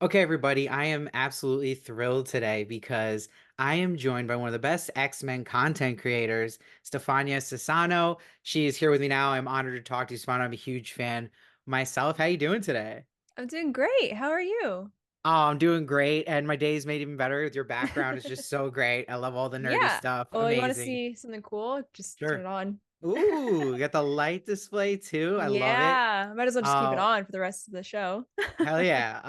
Okay, everybody, I am absolutely thrilled today because I am joined by one of the best X-Men content creators, Stefania Sassano. She is here with me now. I'm honored to talk to you, Stefania. I'm a huge fan myself. How you doing today? I'm doing great. How are you? Oh, I'm doing great, and my day is made even better with your background. Is just so great. I love all the nerdy Yeah. stuff. Oh, you want to Amazing. see something cool? Just turn Sure. it on. Ooh, got the light display too. I love it. Yeah. Might as well just keep it Uh, on for the rest of the show. Hell yeah.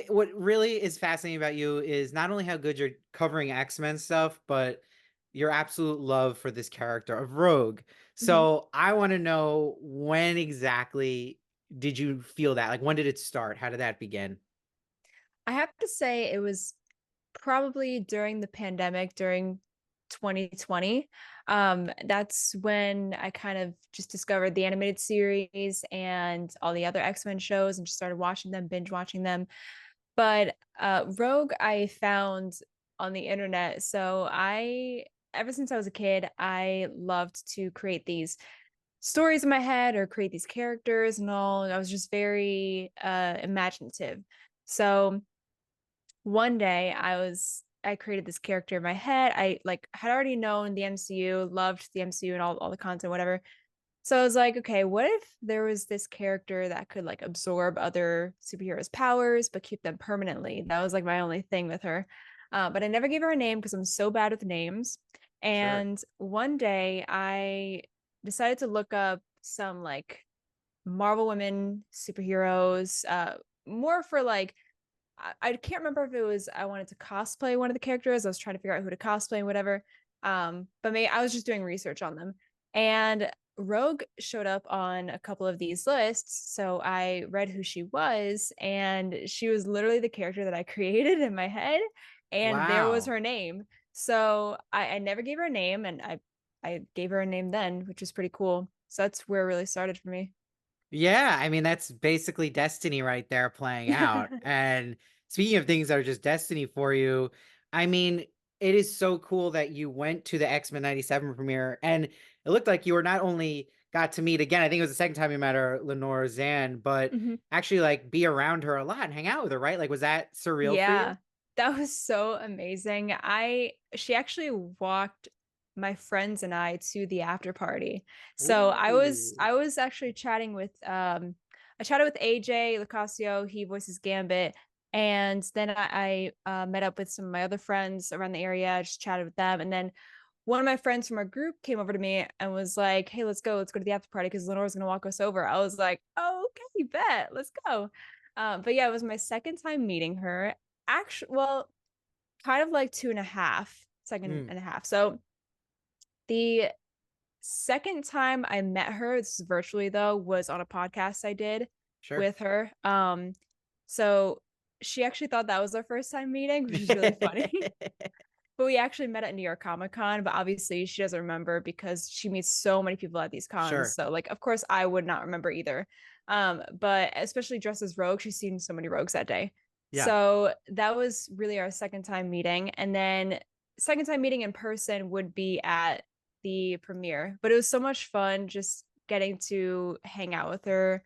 What really is fascinating about you is not only how good you're covering X-Men stuff, but your absolute love for this character of Rogue. Mhm. So I want to know, when exactly did you feel that? Like, when did it start? How did that begin? I have to say it was probably during the pandemic, during 2020. That's when I kind of just discovered the animated series and all the other X-Men shows and just started watching them, binge watching them. But Rogue I found on the internet. So I ever since I was a kid, I loved to create these stories in my head or create these characters and all. And I was just very imaginative. So one day I created this character in my head. I like had already known the MCU, loved the MCU and all the content, whatever. So I was like, okay, what if there was this character that could like absorb other superheroes' powers but keep them permanently? That was like my only thing with her. But I never gave her a name because I'm so bad with names. Sure. And one day I decided to look up some like Marvel women superheroes, more for like I can't remember if it was I wanted to cosplay one of the characters. I was trying to figure out who to cosplay and whatever. But maybe I was just doing research on them. And Rogue showed up on a couple of these lists. So I read who she was, and she was literally the character that I created in my head. And there was Wow. her name. So I never gave her a name, and I gave her a name then, which was pretty cool. So that's where it really started for me. Yeah, I mean, that's basically destiny right there playing out. And speaking of things that are just destiny for you, I mean, it is so cool that you went to the X-Men 97 premiere, and it looked like you were not only got to meet again, I think it was the second time you met her, Lenor Xan, but Mhm. actually like be around her a lot and hang out with her, right? Like, was that surreal for you? Yeah, that was so amazing. She actually walked my friends and I to the after party. So Ooh. I was actually chatting with I chatted with AJ Locasio, he voices Gambit, and then I met up with some of my other friends around the area, just chatted with them, and then one of my friends from our group came over to me and was like, "Hey, let's go to the after party because Lenore's gonna walk us over." I was like, "Oh, okay, bet, let's go." But yeah, it was my second time meeting her. Actually, well, kind of like two and a half, second Mm, and a half. So the second time I met her, this is virtually though, was on a podcast I did sure. with her. So she actually thought that was our first time meeting, which is really funny. But we actually met at New York Comic Con, but obviously she doesn't remember because she meets so many people at these cons. Sure. So like of course I would not remember either. But especially dressed as Rogue, she's seen so many rogues that day. Yeah. So that was really our second time meeting. And then second time meeting in person would be at the premiere. But it was so much fun just getting to hang out with her.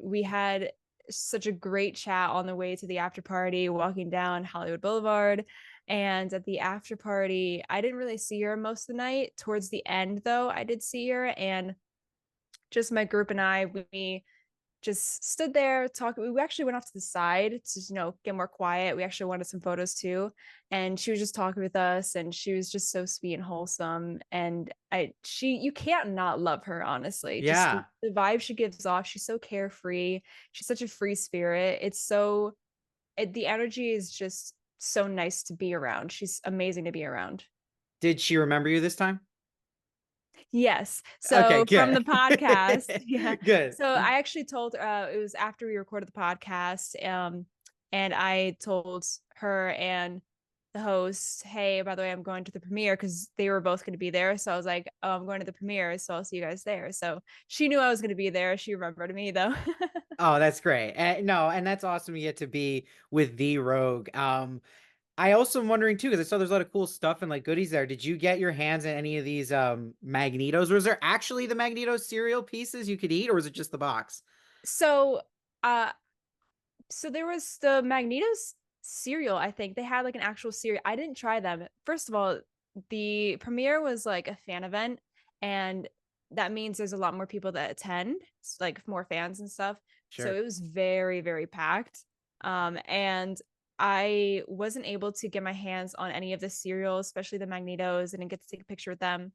We had such a great chat on the way to the after party, walking down Hollywood Boulevard. And at the after party, I didn't really see her most of the night. Towards the end, though, I did see her, and just my group and I, we just stood there talking. We actually went off to the side to, get more quiet. We actually wanted some photos too. And she was just talking with us, and she was just so sweet and wholesome. And you can't not love her, honestly. Just Yeah. the vibe she gives off. She's so carefree. She's such a free spirit. The energy is just so nice to be around. She's amazing to be around. Did she remember you this time? Yes. Okay, So from the good. podcast, yeah. Good. So I actually told it was after we recorded the podcast, and I told her and the host, "Hey, by the way, I'm going to the premiere because they were both going to be there." So I was like, "Oh, I'm going to the premiere, so I'll see you guys there." So she knew I was going to be there. She remembered me though. Oh, that's great. No, and that's awesome you get to be with the Rogue. I also am wondering too, because I saw there's a lot of cool stuff and like goodies there. Did you get your hands on any of these Magnetos? Was there actually the Magneto cereal pieces you could eat, or was it just the box? So, uh, So there was the Magneto's cereal, I think. They had like an actual cereal. I didn't try them. First of all, the premiere was like a fan event, and that means there's a lot more people that attend, like more fans and stuff. So Sure. it was very, very packed. And I wasn't able to get my hands on any of the cereals, especially the Magnetos, and didn't get to take a picture with them.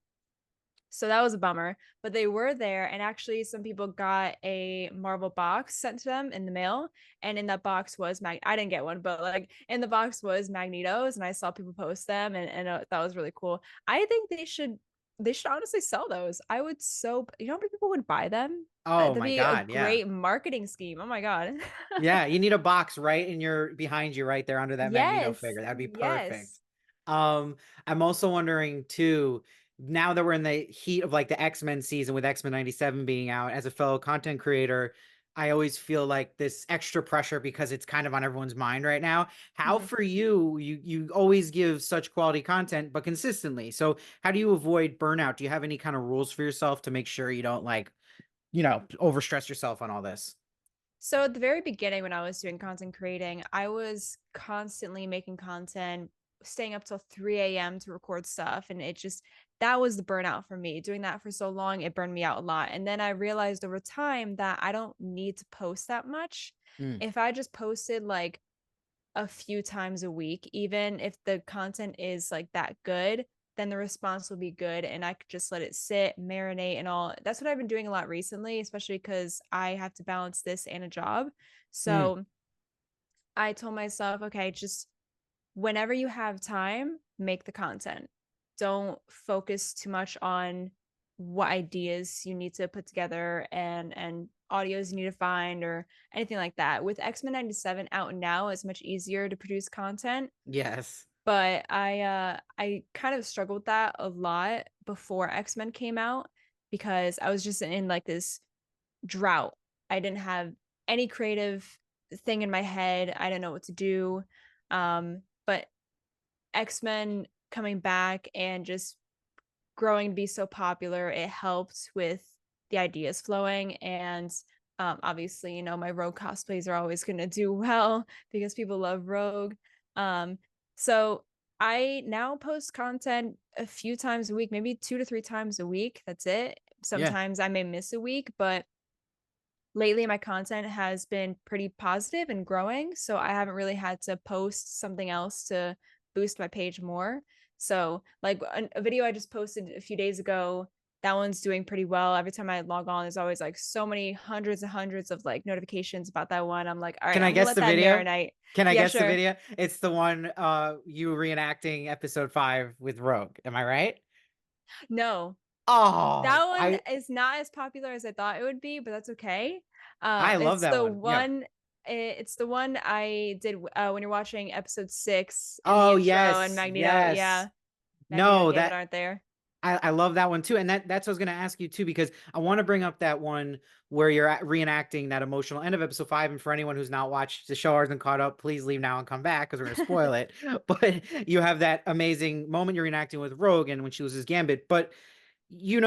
So that was a bummer, but they were there. And actually, some people got a Marvel box sent to them in the mail. And in that box was I didn't get one, but like in the box was Magnetos. And I saw people post them, and that was really cool. I think they should honestly sell those. I would how many people would buy them? Oh That'd my be a God. Yeah. great marketing scheme. Oh my God. Yeah, you need a box right in your behind you right there under that Magneto Yes. figure. That'd be perfect. Yes. Um, I'm also wondering too, now that we're in the heat of like the X-Men season with X-Men 97 being out, as a fellow content creator, I always feel like this extra pressure because it's kind of on everyone's mind right now. How Mhm. for you, you always give such quality content, but consistently. So how do you avoid burnout? Do you have any kind of rules for yourself to make sure you don't like, overstress yourself on all this? So at the very beginning, when I was doing content creating, I was constantly making content, staying up till 3 a.m. to record stuff. And that was the burnout for me. Doing that for so long, it burned me out a lot. And then I realized over time that I don't need to post that much. Mm, If I just posted like a few times a week, even if the content is like that good, then the response will be good and I could just let it sit, marinate and all. That's what I've been doing a lot recently, especially because I have to balance this and a job. mm, So I told myself, okay, just whenever you have time, make the content. Don't focus too much on what ideas you need to put together and audios you need to find or anything like that. With X-Men 97 out now, it's much easier to produce content, yes. but I kind of struggled with that a lot before X-Men came out because I was just in like this drought. I didn't have any creative thing in my head. I didn't know what to do. But X-Men coming back and just growing to be so popular, it helped with the ideas flowing. And obviously, my Rogue cosplays are always going to do well because people love Rogue. So I now post content a few times a week, maybe 2 to 3 times a week. That's it. Yeah. Sometimes I may miss a week, but lately my content has been pretty positive and growing, so I haven't really had to post something else to boost my page more. So like a video I just posted a few days ago, that one's doing pretty well. Every time I log on, there's always like so many hundreds and hundreds of like notifications about that one. I'm like, all right, Can I I'm gonna guess let the that video? marinate. Can I Yeah, guess the sure. video? It's the one you reenacting episode 5 with Rogue. Am I right? No, Oh, that one is not as popular as I thought it would be, but that's okay. I love It's that the one. Yeah. one. It's the one I did when you're watching episode 6 in the Oh, intro, and yes. Magneto, Yes. yeah, Magneto and No, Gambit that aren't there. I love that one too. And that's what I was gonna ask you too, because I want to bring up that one where you're reenacting that emotional end of episode 5. And for anyone who's not watched the show or hasn't caught up, please leave now and come back because we're gonna spoil it. But you have that amazing moment you're reenacting with Rogue and when she loses Gambit. But you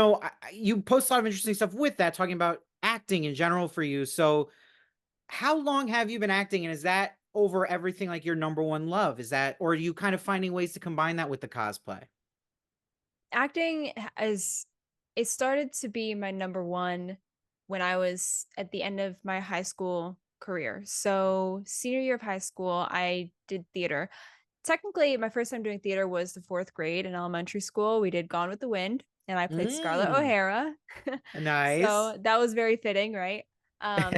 post a lot of interesting stuff with that, talking about acting in general for you. So how long have you been acting, and is that over everything like your number one love? Is that, or are you kind of finding ways to combine that with the cosplay? Acting is it started to be my number one when I was at the end of my high school career. So senior year of high school, I did theater. Technically, my first time doing theater was the fourth grade in elementary school. We did Gone with the Wind, and I played Scarlett Mm, O'Hara. nice. So that was very fitting, right? Um,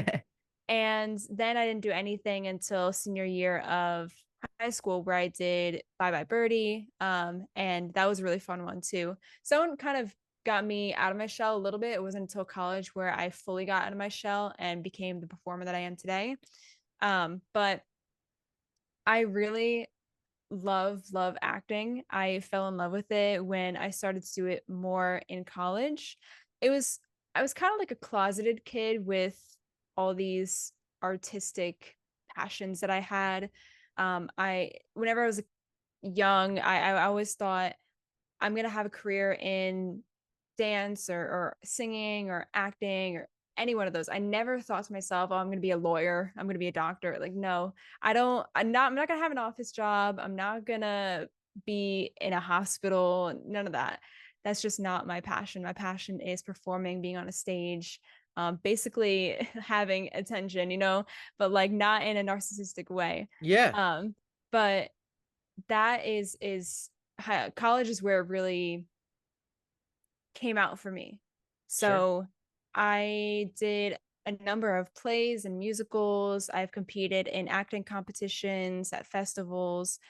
and then I didn't do anything until senior year of high school where I did Bye Bye Birdie. And that was a really fun one too. Someone kind of got me out of my shell a little bit. It wasn't until college where I fully got out of my shell and became the performer that I am today. But I really love acting. I fell in love with it when I started to do it more in college. It was I was kind of like a closeted kid with all these artistic passions that I had. I whenever I was young, I always thought I'm gonna have a career in dance or singing or acting or any one of those. I never thought to myself, "Oh, I'm gonna be a lawyer. I'm gonna be a doctor." Like, no, I'm not gonna have an office job. I'm not gonna be in a hospital. None of that. That's just not my passion. My passion is performing, being on a stage, basically having attention, but like not in a narcissistic way. Yeah. Um, but that college is where it really came out for me. Sure. So I did a number of plays and musicals. I've competed in acting competitions at festivals.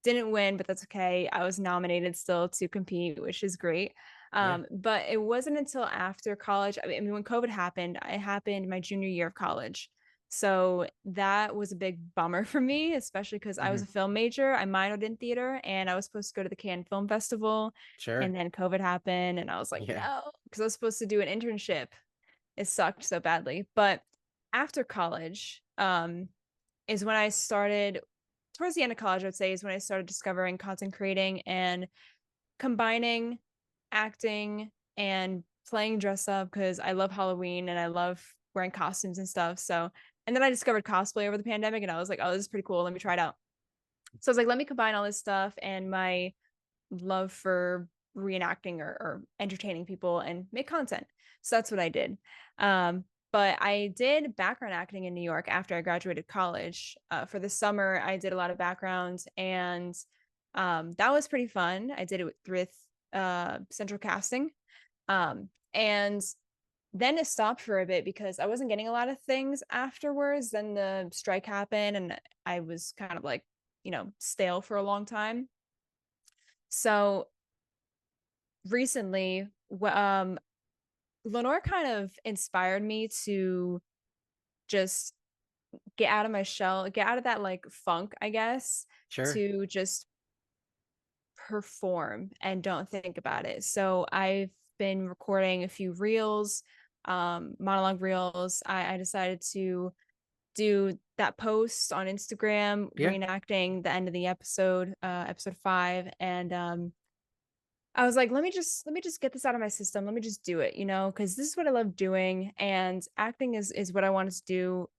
Didn't win, but that's okay. I was nominated still to compete, which is great. Yeah. But it wasn't until after college. I mean, when COVID happened, it happened my junior year of college. So that was a big bummer for me, especially because I was Mhm. a film major. I minored in theater and I was supposed to go to the Cannes Film Festival. Sure. And then COVID happened, and I was like, Yeah. no, because I was supposed to do an internship. It sucked so badly. But after college, is when I started, towards the end of college, I would say, is when I started discovering content creating and combining acting and playing dress up because I love Halloween and I love wearing costumes and stuff. So, and then I discovered cosplay over the pandemic, and I was like, oh, this is pretty cool. Let me try it out. So I was like, let me combine all this stuff and my love for reenacting or entertaining people and make content. So that's what I did. But I did background acting in New York after I graduated college. For the summer, I did a lot of background, and that was pretty fun. I did it with Central Casting. And then it stopped for a bit because I wasn't getting a lot of things afterwards. Then the strike happened, and I was kind of like, stale for a long time. So recently, Lenore kind of inspired me to just get out of my shell, get out of that like funk, I guess, Sure. to just perform and don't think about it. So I've been recording a few reels, monologue reels. I decided to do that post on Instagram, Yeah. reenacting the end of the episode, episode 5, and I was like, let me just get this out of my system. Let me just do it, because this is what I love doing, and acting is what I wanted to do,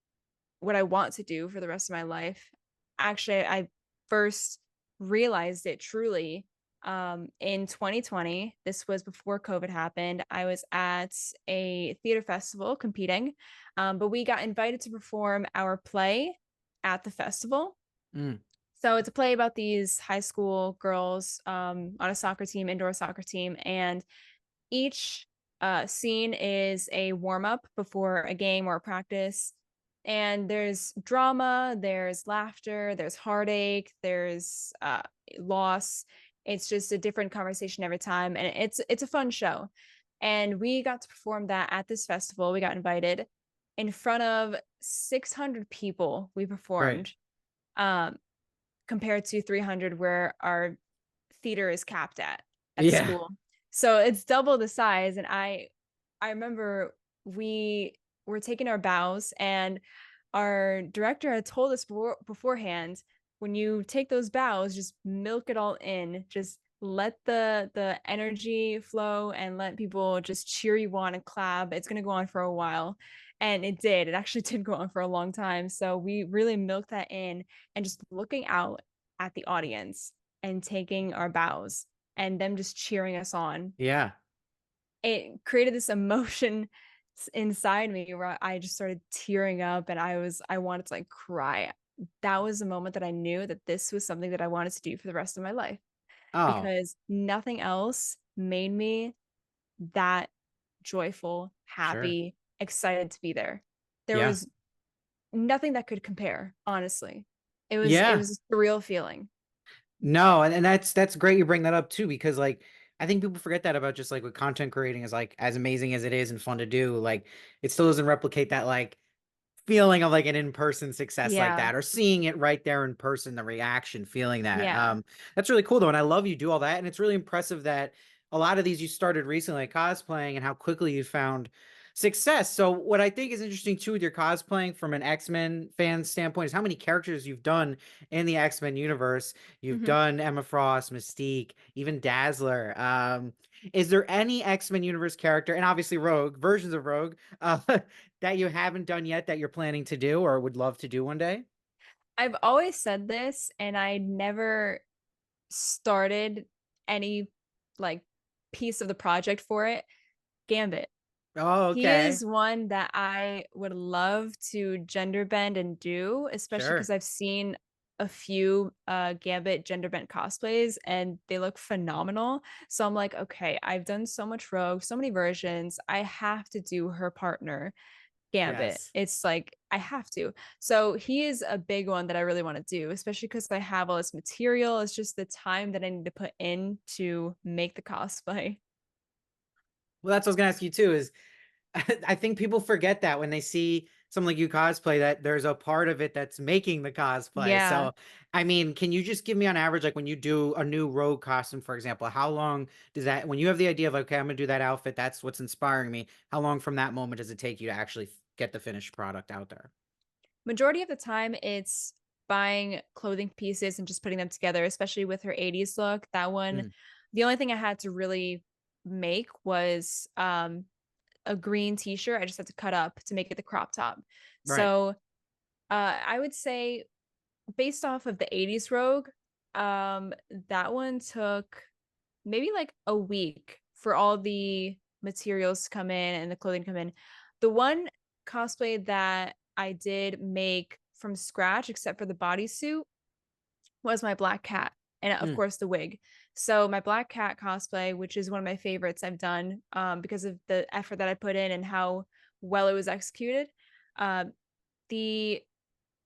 what I want to do for the rest of my life. Actually, I first realized it truly in 2020. This was before COVID happened. I was at a theater festival competing, but we got invited to perform our play at the festival. Mm. So it's a play about these high school girls on a soccer team, indoor soccer team, and each scene is a warm up before a game or a practice. And there's drama, there's laughter, there's heartache, there's loss. It's just a different conversation every time, and it's a fun show. And we got to perform that at this festival. We got invited in front of 600 people. We Right. performed. Um, compared to 300 where our theater is capped at the Yeah. school. So it's double the size. And I remember we were taking our bows, and our director had told us beforehand, when you take those bows, just milk it all in. Just let the energy flow and let people just cheer you on and clap. It's gonna go on for a while. And it did. It actually did go on for a long time. So we really milked that in, and just looking out at the audience and taking our bows and them just cheering us on. Yeah. It created this emotion inside me where I just started tearing up, and I wanted to like cry. That was the moment that I knew that this was something that I wanted to do for the rest of my life, Oh, because nothing else made me that joyful, sure. happy, excited to be there. There Yeah. was nothing that could compare, honestly. It Yeah. was a surreal feeling. No, and that's great you bring that up too, because like I think people forget that about just like what content creating is, like as amazing as it is and fun to do, like it still doesn't replicate that like feeling of like an in-person success like Yeah. that, or seeing it right there in person, the reaction, feeling that. Yeah. That's really cool though. And I love you do all that. And it's really impressive that a lot of these you started recently, like cosplaying, and how quickly you found success. So what I think is interesting too with your cosplaying from an X-Men fan standpoint is how many characters you've done in the X-Men universe. You've Mhm. done Emma Frost, Mystique, even Dazzler. Is there any X-Men universe character, and obviously Rogue, versions of Rogue, that you haven't done yet that you're planning to do or would love to do one day? I've always said this, and I never started any, like, piece of the project for it. Gambit. Oh, He okay. is one that I would love to gender bend and do, especially because 'cause Sure. I've seen a few, Gambit gender bent cosplays, and they look phenomenal. So I'm like, "Okay, I've done so much Rogue, so many versions, I have to do her partner, Gambit." Yes. It's like, I have to. So he is a big one that I really wanna do, especially because I have all this material, it's just the time that I need to put in to make the cosplay. Well, that's what I was gonna ask you too, is I think people forget that when they see someone like you cosplay that there's a part of it that's making the cosplay. Yeah. So, I mean, can you just give me on average, like when you do a new rogue costume, for example, how long does that, when you have the idea of, like, okay, I'm gonna do that outfit, that's what's inspiring me. How long from that moment does it take you to actually get the finished product out there? Majority of the time, it's buying clothing pieces and just putting them together, especially with her 80s look. That one, Mm, the only thing I had to really make was, a green t-shirt. I just had to cut up to make it the crop top. right. So, I would say based off of the 80s Rogue, that one took maybe like a week for all the materials to come in and the clothing to come in. The one cosplay that I did make from scratch, except for the bodysuit, was my black cat and of Mm, course the wig. So my black cat cosplay, which is one of my favorites I've done, because of the effort that I put in and how well it was executed. Um, the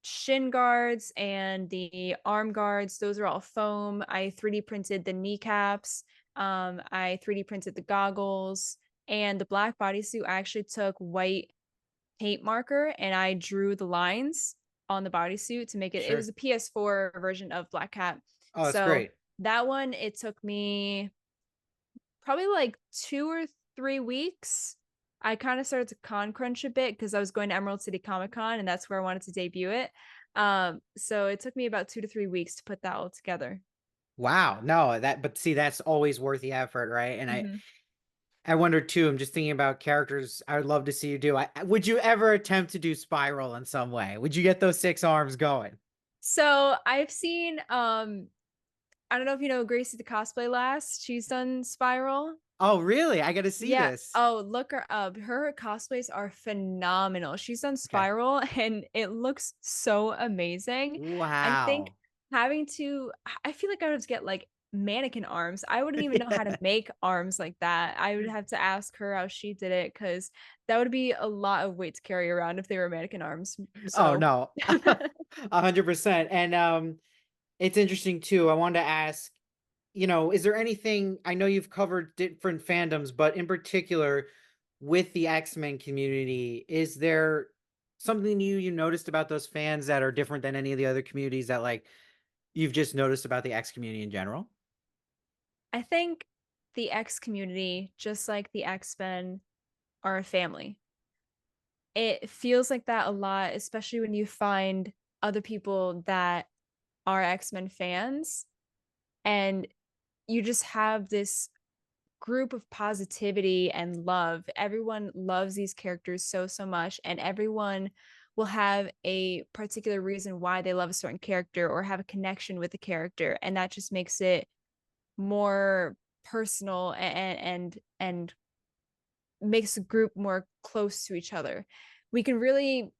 shin guards and the arm guards, those are all foam. I 3D printed the kneecaps. I 3D printed the goggles and the black bodysuit. I actually took white paint marker and I drew the lines on the bodysuit to make it. It was sure. a PS4 version of Black Cat. Oh, that's So great. that one, it took me probably like 2 or 3 weeks. I kind of started to con crunch a bit because I was going to Emerald City Comic Con and that's where I wanted to debut it. So it took me about 2 to 3 weeks to put that all together. Wow. No, that, but see, that's always worth the effort, right? And Mhm. I wonder too, I'm just thinking about characters I would love to see you do. Would you ever attempt to do Spiral in some way? Would you get those 6 arms going? So I've seen I don't know if you know Gracie the Cosplay Lass. She's done Spiral. Oh, really? I gotta see Yeah. this. Oh, look her up. Her cosplays are phenomenal. She's done Okay. Spiral and it looks so amazing. I think Wow. having to I feel like I would have to get like mannequin arms. I wouldn't even know how to make arms like that. I would have to ask her how she did it because that would be a lot of weight to carry around if they were mannequin arms. Oh, So no. 100%. And, it's interesting too. I wanted to ask, is there anything, I know you've covered different fandoms, but in particular with the X-Men community, is there something you noticed about those fans that are different than any of the other communities that, like, you've just noticed about the X community in general? I think the X community, just like the X-Men, are a family. It feels like that a lot, especially when you find other people that are X-Men fans, and you just have this group of positivity and love. Everyone loves these characters so, so much, and everyone will have a particular reason why they love a certain character or have a connection with the character, and that just makes it more personal and makes the group more close to each other. We can really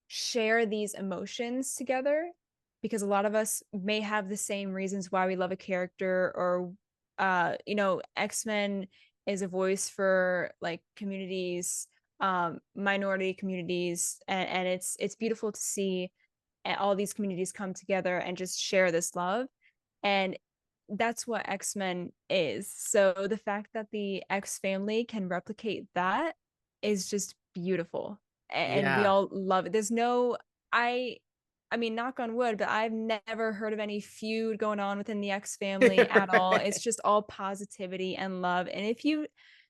share these emotions together because a lot of us may have the same reasons why we love a character or X-Men is a voice for like communities, minority communities, and it's beautiful to see all these communities come together and just share this love. And that's what X-Men is. So the fact that the X family can replicate that is just beautiful. And we Yeah. all love it. There's no I I mean, knock on wood, but I've never heard of any feud going on within the X family at all. It's Right. just all positivity and love. And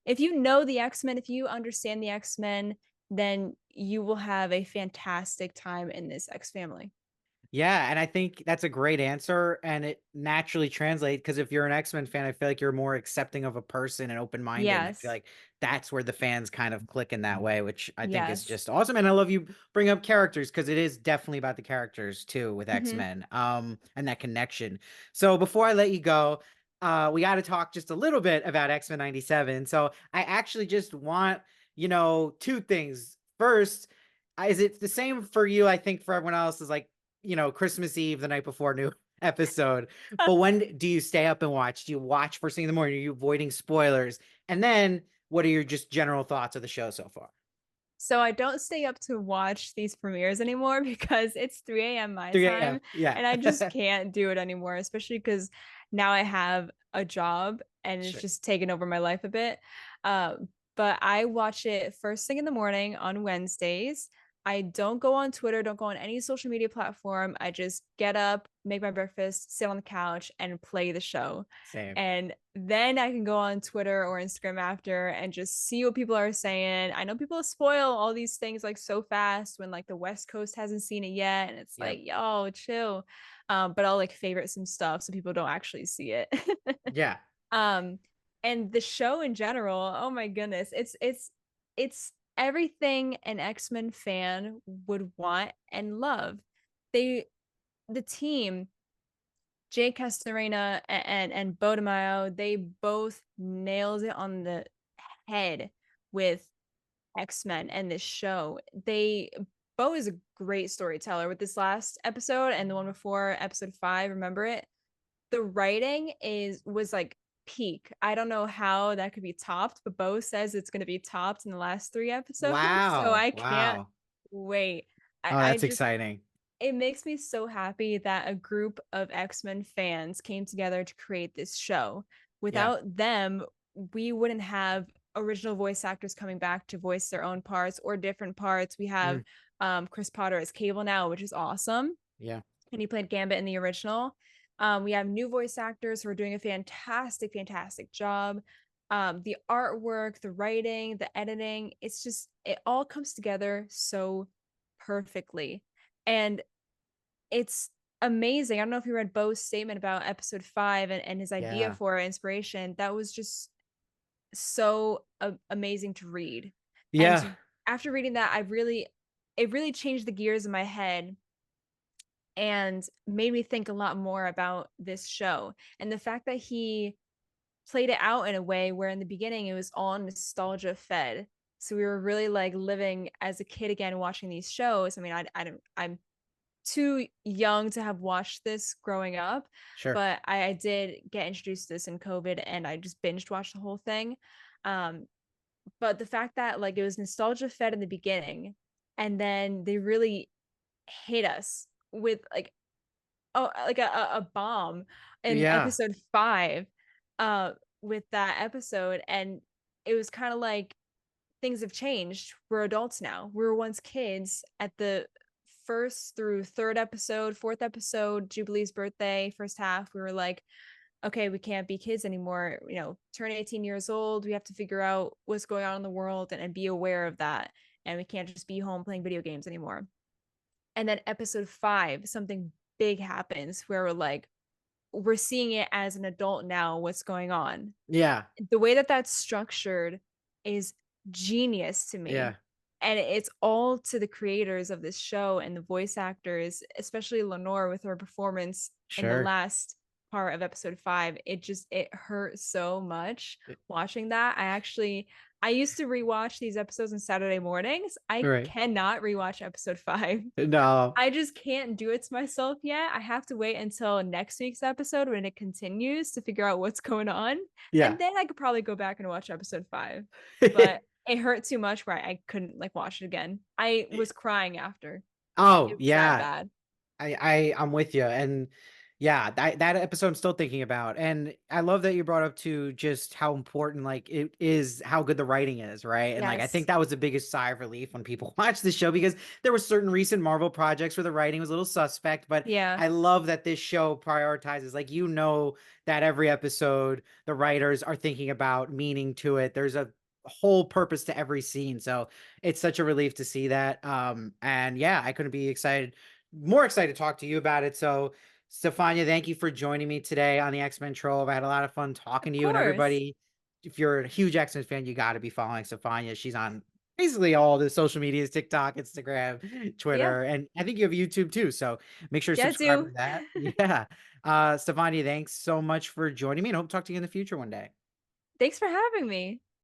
if you know the X-Men, if you understand the X-Men, then you will have a fantastic time in this X family. Yeah, and I think that's a great answer, and it naturally translates because if you're an X-Men fan, I feel like you're more accepting of a person and open-minded, and I feel Yes. like that's where the fans kind of click in that way, which I think is Yes. just awesome. And I love you bring up characters because it is definitely about the characters too with Mhm. X-Men, and that connection. So before I let you go, we got to talk just a little bit about X-Men '97. So I actually just want, two things. First, is it the same for you? I think for everyone else is like Christmas Eve, the night before new episode. But when do you stay up and watch? Do you watch first thing in the morning? Are you avoiding spoilers? And then what are your just general thoughts of the show so far? So I don't stay up to watch these premieres anymore because it's 3 a.m. my 3 a.m. time, Yeah. and I just can't do it anymore, especially because now I have a job and it's Sure. just taken over my life a bit. But I watch it first thing in the morning on Wednesdays. I don't go on Twitter, don't go on any social media platform. I just get up, make my breakfast, sit on the couch, and play the show. Same. And then I can go on Twitter or Instagram after and just see what people are saying. I know people spoil all these things like so fast when like the West Coast hasn't seen it yet. And it's like, Yep. yo, chill. But I'll like favorite some stuff so people don't actually see it. Yeah. um, and the show in general, oh my goodness, it's everything an X-Men fan would want and love. They the team Jake Castorena and Bodemayo, they both nailed it on the head with X-Men and this show. Bo is a great storyteller with this last episode and the one before episode 5, remember it? The writing was like peak. I don't know how that could be topped, but Bo says it's going to be topped in the last 3 episodes, so Wow. I can't Wow. wait. Oh, I that's just exciting. it makes me so happy that a group of X-Men fans came together to create this show. Yeah. Without them, we wouldn't have original voice actors coming back to voice their own parts or different parts. We have Mm, Chris Potter as Cable now, which is awesome. yeah. And he played Gambit in the original. We have new voice actors who are doing a fantastic, fantastic job. The artwork, the writing, the editing, it all comes together so perfectly. And it's amazing. I don't know if you read Bo's statement about episode 5 and his idea Yeah. for inspiration. That was just so amazing to read. Yeah. And after reading that, it really changed the gears in my head and made me think a lot more about this show. And the fact that he played it out in a way where in the beginning it was all nostalgia fed. So we were really like living as a kid again watching these shows. I mean, I don't I'm too young to have watched this growing up, Sure. but I did get introduced to this in COVID and I just binged watched the whole thing. Um, but the fact that like it was nostalgia fed in the beginning and then they really hit us with like a bomb in Yeah. episode 5 uh with that episode and it was kind of like things have changed. We're adults now. We were once kids at the first through third episode, fourth episode, Jubilee's birthday, first half. We were like, okay, we can't be kids anymore. Turn 18 years old. We have to figure out what's going on in the world and be aware of that. And we can't just be home playing video games anymore. And then episode 5, something big happens where we're seeing it as an adult now, what's going on. Yeah. The way that that's structured is genius to me. Yeah. And it's all to the creators of this show and the voice actors, especially Lenore with her performance in the Sure. last part of episode 5. It hurt so much Eh, watching that. I used to rewatch these episodes on Saturday mornings. I Right. cannot rewatch episode 5. No. I just can't do it to myself yet. I have to wait until next week's episode when it continues to figure out what's going on. Yeah. And then I could probably go back and watch episode 5. But it hurt too much where I couldn't like watch it again. I was crying after. Oh, It was that yeah. bad. I'm with you, and yeah, that episode I'm still thinking about, and I love that you brought up to just how important like it is, how good the writing is, right? And like I think Yes. that was the biggest sigh of relief when people watch the show because there were certain recent Marvel projects where the writing was a little suspect, but Yeah. I love that this show prioritizes that every episode the writers are thinking about meaning to it. There's a whole purpose to every scene. So it's such a relief to see that. And yeah, I couldn't be more excited to talk to you about it. So Stefania, thank you for joining me today on the X-Men Trove. I had a lot of fun talking Of to you, and course. everybody. If you're a huge X-Men fan, you got to be following Stefania. She's on basically all the social medias, TikTok, Instagram, Yeah. Twitter, and I think you have YouTube too. So make sure to Yeah, I subscribe do. to that. Yeah. Stefania, thanks so much for joining me, and hope to talk to you in the future one day. Thanks for having me.